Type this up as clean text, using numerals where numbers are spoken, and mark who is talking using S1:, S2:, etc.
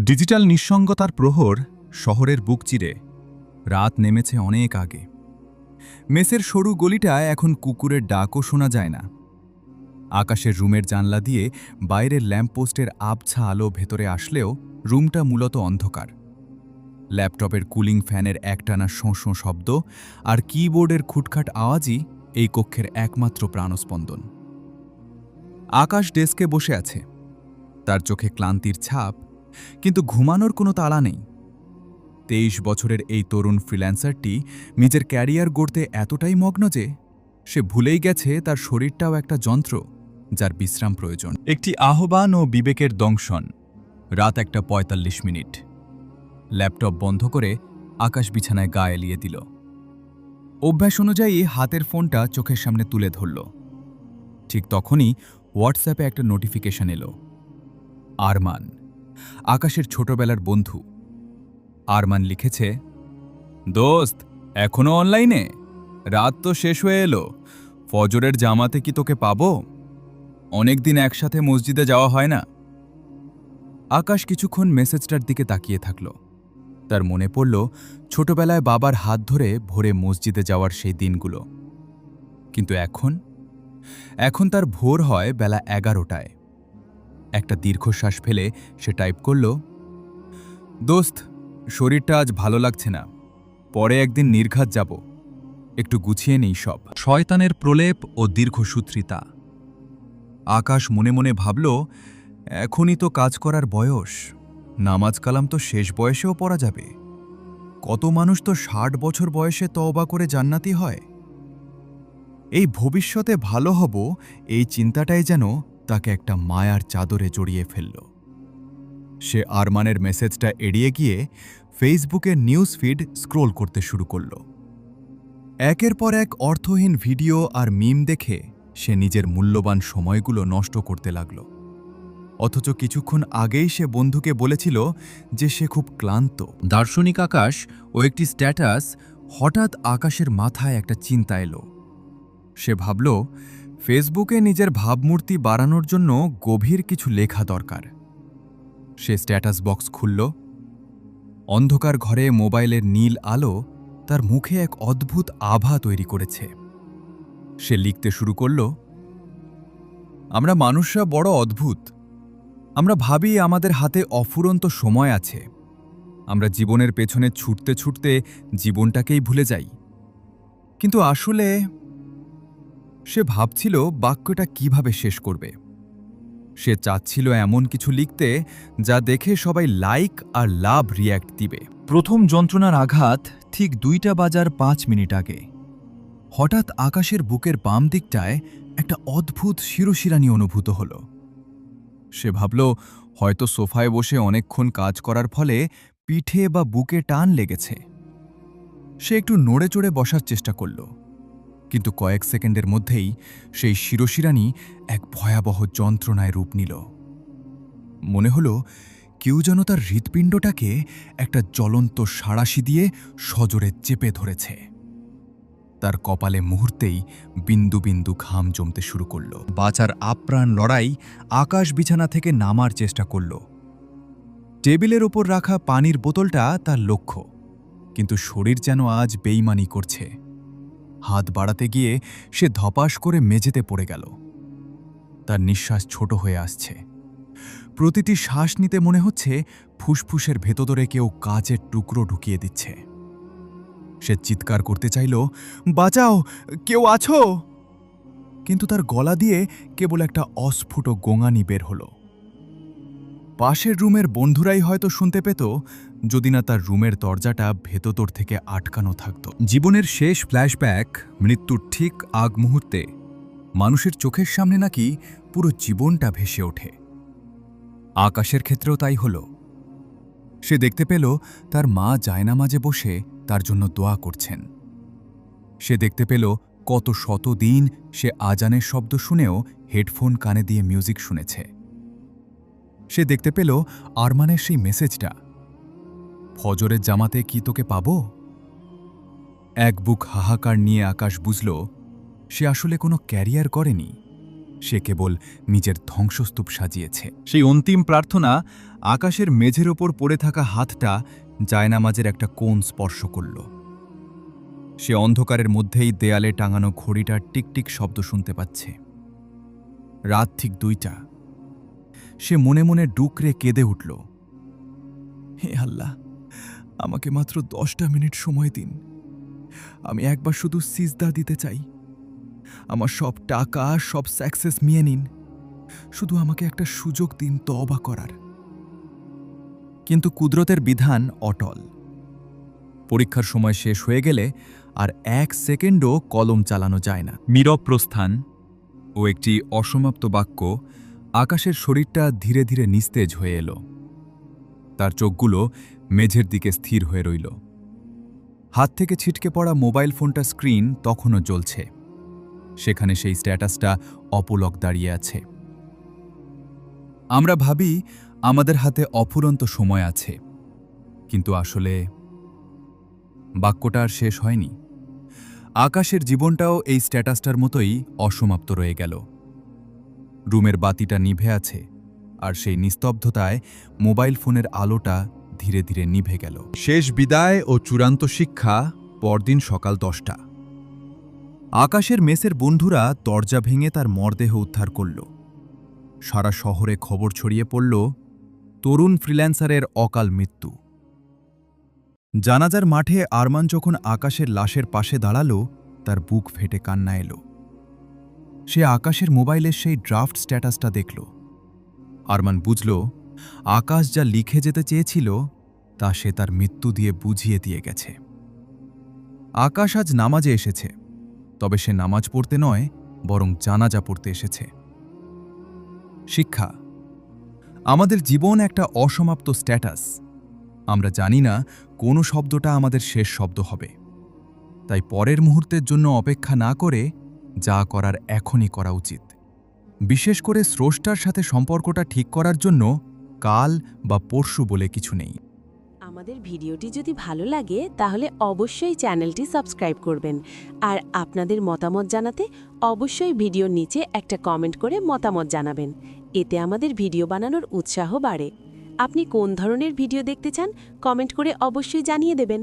S1: Digital নিঃসঙ্গতার প্রহর শহরের বুক চিরে রাত নেমেছে অনেক আগে। মেসের সরু গলিটা এখন কুকুরের ডাকও শোনা যায় না। আকাশের রুমের জানলা দিয়ে বাইরের ল্যাম্পপোস্টের আবছা আলো ভেতরে আসলেও রুমটা মূলত অন্ধকার। ল্যাপটপের কুলিং ফ্যানের একটানা শোঁ শোঁ শব্দ আর কিবোর্ডের খুটখাট আওয়াজই এই কক্ষের একমাত্র প্রাণস্পন্দন। আকাশ ডেস্কে বসে আছে, তার চোখে ক্লান্তির ছাপ, কিন্তু ঘুমানোর কোনো তাড়া নেই। 23 বছরের এই তরুণ ফ্রিল্যান্সারটি নিজের ক্যারিয়ার গড়তে এতটাই মগ্ন যে সে ভুলেই গেছে তার শরীরটাও একটা যন্ত্র যার বিশ্রাম প্রয়োজন। একটি আহ্বান ও বিবেকের দংশন। রাত 1:45। ল্যাপটপ বন্ধ করে আকাশ বিছানায় গা এলিয়ে দিল। অভ্যাস অনুযায়ী হাতের ফোনটা চোখের সামনে তুলে ধরল। ঠিক তখনই হোয়াটসঅ্যাপে একটা নোটিফিকেশন এলো। আরমান, আকাশের ছোটবেলার বন্ধু। আরমান লিখেছে, দোস্ত, এখনো অনলাইনে? রাত তো শেষ হয়ে এলো। ফজরের জামাতে কি তোকে পাবো? অনেকদিন একসাথে মসজিদে যাওয়া হয় না। আকাশ কিছুক্ষণ মেসেজটার দিকে তাকিয়ে থাকল। তার মনে পড়ল ছোটবেলায় বাবার হাত ধরে ভোরে মসজিদে যাওয়ার সেই দিনগুলো। কিন্তু এখন তার ভোর হয় বেলা 11টায়। একটা দীর্ঘশ্বাস ফেলে সে টাইপ করল, দোস্ত, শরীরটা আজ ভালো লাগছে না, পরে একদিন নির্ঘাত যাব, একটু গুছিয়ে নেই সব। শয়তানের প্রলেপ ও দীর্ঘসূত্রিতা। আকাশ মনে মনে ভাবল, এখনই তো কাজ করার বয়স, নামাজ কালাম তো শেষ বয়সেও পড়া যাবে। কত মানুষ তো 60 বছর বয়সে তওবা করে জান্নাতি হয়। এই ভবিষ্যতে ভালো হব, এই চিন্তাটাই যেন তাকে একটা মায়ার চাদরে জড়িয়ে ফেলল। সে আরমানের মেসেজটা এড়িয়ে গিয়ে ফেসবুকের নিউজ ফিড স্ক্রোল করতে শুরু করল। একের পর এক অর্থহীন ভিডিও আর মিম দেখে সে নিজের মূল্যবান সময়গুলো নষ্ট করতে লাগল। অথচ কিছুক্ষণ আগেই সে বন্ধুকে বলেছিল যে সে খুব ক্লান্ত। দার্শনিক আকাশ ও একটি স্ট্যাটাস, হঠাৎ আকাশের মাথায় একটা চিন্তা এলো। সে ভাবল, ফেসবুকে নিজের ভাবমূর্তি বাড়ানোর জন্য গভীর কিছু লেখা দরকার। সে স্ট্যাটাস বক্স খুলল। অন্ধকার ঘরে মোবাইলের নীল আলো তার মুখে এক অদ্ভুত আভা তৈরি করেছে। সে লিখতে শুরু করল, আমরা মানুষরা বড় অদ্ভুত। আমরা ভাবি আমাদের হাতে অফুরন্ত সময় আছে। আমরা জীবনের পেছনে ছুটতে ছুটতে জীবনটাকেই ভুলে যাই। কিন্তু আসলে সে ভাবছিল বাক্যটা কিভাবে শেষ করবে। সে চাচ্ছিল এমন কিছু লিখতে যা দেখে সবাই লাইক আর লাভ রিয়্যাক্ট দিবে। প্রথম যন্ত্রণার আঘাত ঠিক 2:05 আগে। হঠাৎ আকাশের বুকের বাম দিকটায় একটা অদ্ভুত শিরশিরানি অনুভূত হল। সে ভাবল, হয়তো সোফায় বসে অনেকক্ষণ কাজ করার ফলে পিঠে বা বুকে টান লেগেছে। সে একটু নড়ে চড়ে বসার চেষ্টা করল, কিন্তু কয়েক সেকেন্ডের মধ্যেই সেই শিরশিরানি এক ভয়াবহ যন্ত্রণায় রূপ নিল। মনে হল কেউ যেন তার হৃৎপিণ্ডটাকে একটা জ্বলন্ত সাঁড়াশি দিয়ে সজোরে চেপে ধরেছে। তার কপালে মুহূর্তেই বিন্দু বিন্দু ঘাম জমতে শুরু করল। বাঁচার আপ্রাণ লড়াই, আকাশ বিছানা থেকে নামার চেষ্টা করল। টেবিলের ওপর রাখা পানির বোতলটা তার লক্ষ্য, কিন্তু শরীর যেন আজ বেইমানি করছে। হাত বাড়াতে গিয়ে সে ধপাস করে মেঝেতে পড়ে গেল। তার নিঃশ্বাস ছোট হয়ে আসছে। প্রতিটি শ্বাস নিতে মনে হচ্ছে ফুসফুসের ভেতরে কেউ কাচের টুকরো ঢুকিয়ে দিচ্ছে। সে চিৎকার করতে চাইল, বাঁচাও, কেউ আছো? কিন্তু তার গলা দিয়ে কেবল একটা অস্ফুট গোঙানি বের হল। পাশের রুমের বন্ধুরাই হয়তো শুনতে পেত, যদি না তার রুমের দরজাটা ভেতর থেকে আটকানো থাকত। জীবনের শেষ ফ্ল্যাশব্যাক, মৃত্যুর ঠিক আগ মুহূর্তে মানুষের চোখের সামনে নাকি পুরো জীবনটা ভেসে ওঠে। আকাশের ক্ষেত্রেও তাই হল। সে দেখতে পেল তার মা জায়নামাজে বসে তার জন্য দোয়া করছেন। সে দেখতে পেল কত শতদিন সে আজানের শব্দ শুনেও হেডফোন কানে দিয়ে মিউজিক শুনেছে। সে দেখতে পেল আরমানের সেই মেসেজটা, ফজরের জামাতে কি তোকে পাবো? এক বুক হাহাকার নিয়ে আকাশ বুঝল সে আসলে কোনো ক্যারিয়ার করেনি, সে কেবল নিজের ধ্বংসস্তূপ সাজিয়েছে। সেই অন্তিম প্রার্থনা আকাশের মেঝের ওপর পড়ে থাকা হাতটা জায়নামাজের একটা কোণ স্পর্শ করল। সে অন্ধকারের মধ্যেই দেয়ালে টাঙানো ঘড়িটার টিকটিক শব্দ শুনতে পাচ্ছে। রাত ঠিক 2টা। সে মনে মনে ডুকরে কেঁদে উঠল। হে আল্লাহ, আমাকে মাত্র 10টা মিনিট সময় দিন। আমি একবার শুধু সিজদা দিতে চাই। আমার সব টাকা, সব সাকসেস নিয়ে নিন, শুধু আমাকে একটা সুযোগ দিন তওবা করার। কিন্তু কুদরতের বিধান অটল। পরীক্ষার সময় শেষ হয়ে গেলে আর 1 সেকেন্ডও কলম চালানো যায় না। নীরব প্রস্থান ও একটি অসমাপ্ত বাক্য আকাশের শরীরটা ধীরে ধীরে নিস্তেজ হয়ে এলো। তার চোখগুলো মেঝের দিকে স্থির হয়ে রইল। হাত থেকে ছিটকে পড়া মোবাইল ফোনটা স্ক্রিন তখনও জ্বলছে। সেখানে সেই স্ট্যাটাসটা অপলক দাঁড়িয়ে আছে। আমরা ভাবি আমাদের হাতে অফুরন্ত সময় আছে, কিন্তু আসলে বাক্যটা আর শেষ হয়নি। আকাশের জীবনটাও এই স্ট্যাটাসটার মতোই অসমাপ্ত রয়ে গেল। রুমের বাতিটা নিভে আছে, আর সেই নিস্তব্ধতায় মোবাইল ফোনের আলোটা ধীরে ধীরে নিভে গেল। শেষ বিদায় ও চূড়ান্ত শিক্ষা পরদিন সকাল 10টা। আকাশের মেসের বন্ধুরা দরজা ভেঙে তার মরদেহ উদ্ধার করল। সারা শহরে খবর ছড়িয়ে পড়ল তরুণ ফ্রিল্যান্সারের অকাল মৃত্যু। জানাজার মাঠে আরমান যখন আকাশের লাশের পাশে দাঁড়াল, তার বুক ফেটে কান্না এলো। সে আকাশের মোবাইলের সেই ড্রাফট স্ট্যাটাসটা দেখল। আরমান বুঝল, আকাশ যা লিখে যেতে চেয়েছিল তা সে তার মৃত্যু দিয়ে বুঝিয়ে দিয়ে গেছে। আকাশ আজ নামাজে এসেছে, তবে সে নামাজ পড়তে নয়, বরং জানাজা পড়তে এসেছে। শিক্ষা: আমাদের জীবন একটা অসমাপ্ত স্ট্যাটাস। আমরা জানি না কোন শব্দটা আমাদের শেষ শব্দ হবে, তাই পরের মুহূর্তের জন্য অপেক্ষা না করে যা করার এখনই করা উচিত। বিশেষ করে স্রষ্টার সাথে সম্পর্কটা ঠিক করার জন্য কাল বা পরশু বলে কিছু নেই।
S2: আমাদের ভিডিওটি যদি ভালো লাগে তাহলে অবশ্যই চ্যানেলটি সাবস্ক্রাইব করবেন, আর আপনাদের মতামত জানাতে অবশ্যই ভিডিওর নিচে একটা কমেন্ট করে মতামত জানাবেন। এতে আমাদের ভিডিও বানানোর উৎসাহ বাড়ে। আপনি কোন ধরনের ভিডিও দেখতে চান কমেন্ট করে অবশ্যই জানিয়ে দেবেন।